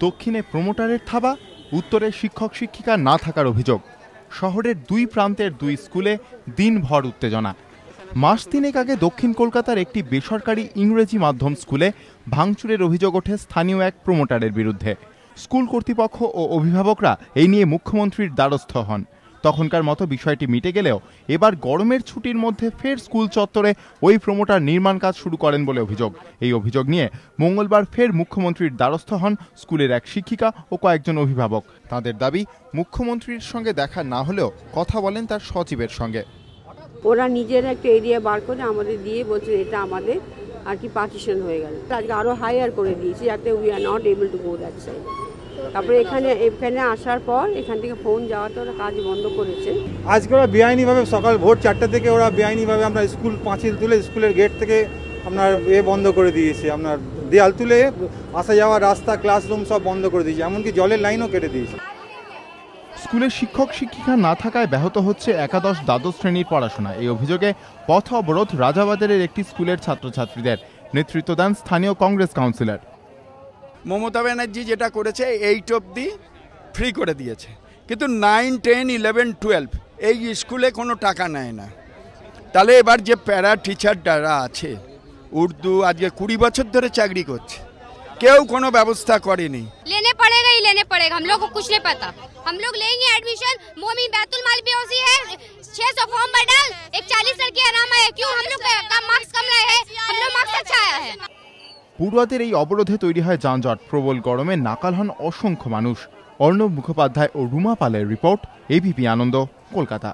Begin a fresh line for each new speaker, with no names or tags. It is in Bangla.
দক্ষিণে প্রমোটারের থাবা, উত্তরে শিক্ষক শিক্ষিকা না থাকার অভিযোগ। শহরের দুই প্রান্তের দুই স্কুলে দিনভর উত্তেজনা। মাস তিনেক আগে দক্ষিণ কলকাতার একটি বেসরকারি ইংরেজি মাধ্যম স্কুলে ভাঙচুরের অভিযোগ ওঠে স্থানীয় এক প্রমোটারের বিরুদ্ধে। স্কুল কর্তৃপক্ষ ও অভিভাবকরা এই নিয়ে মুখ্যমন্ত্রীর দ্বারস্থ হন। তখনকার মতো বিষয়টি মিটে গেলেও এবার গরমের ছুটির মধ্যে ফের স্কুল চত্বরে ওই প্রমোটার নির্মাণ কাজ শুরু করেন বলে অভিযোগ। এই অভিযোগ নিয়ে মঙ্গলবার ফের মুখ্যমন্ত্রীর দ্বারস্থ হন স্কুলের এক শিক্ষিকা ও কয়েকজন অভিভাবক। তাদের দাবি, মুখ্যমন্ত্রীর সঙ্গে দেখা না হলেও কথা বলেন তার সচিবের সঙ্গে।
ওরা নিজের একটা এরিয়া বার করে আমাদের দিয়ে বলছে এটা আমাদের আর কি পার্টিশন হয়ে গেল। আজকে আরো হায়ার করে দিয়েছি যাতে we are not able to go that side. তারপরে এখানে আসার পর এখান থেকে ফোন যাওয়াতে ওরা কাজ বন্ধ করেছে।
আজকে ওরা বেআইনিভাবে সকাল ভোর 4টা থেকে ওরা বেআইনিভাবে আমরা স্কুল পাঁচিল তুলে স্কুলের গেট থেকে আপনার বন্ধ করে দিয়েছে, আপনার দেয়াল তুলে আসা যাওয়ার রাস্তা ক্লাসরুম সব বন্ধ করে দিয়েছে, এমনকি জলের লাইনও কেটে দিয়েছে।
স্কুলের শিক্ষক শিক্ষিকা না থাকায় ব্যাহত হচ্ছে একাদশ দ্বাদশ শ্রেণীর পড়াশোনা। এই অভিযোগে পথ অবরোধ রাজাবাজারের একটি স্কুলের ছাত্রছাত্রীদের। নেতৃত্ব দেন স্থানীয় কংগ্রেস কাউন্সিলর।
মমতা ব্যানার্জি যেটা করেছে 8 অবধি ফ্রি করে দিয়েছে, কিন্তু 9, 10, 11, 12 এই স্কুলে কোনো টাকা নেয় না। তাহলে এবার যে প্যারা টিচার যারা আছে উর্দু আজকে 20 বছর ধরে চাকরি করছে, কেউ কোনো ব্যবস্থা করেনি।
लेने पड़ेगा ही लेने पड़ेगा, हम लोग को कुछ नहीं पता, हम लोग लेंगे एडमिशन। मोमी बैतुल माल भी उसी है, 600 फॉर्म भर डाल, एक 40 लड़की आराम है, क्यों हम लोग का मार्क्स कम लाए हैं, हम लोग मार्क्स अच्छा आया है।
পড়ুয়াদের এই অবরোধে তৈরি হয় যানজট। প্রবল গরমে নাকাল হন অসংখ্য মানুষ। অর্ণব মুখোপাধ্যায় ও রুমা পালের রিপোর্ট, এবিপি আনন্দ, কলকাতা।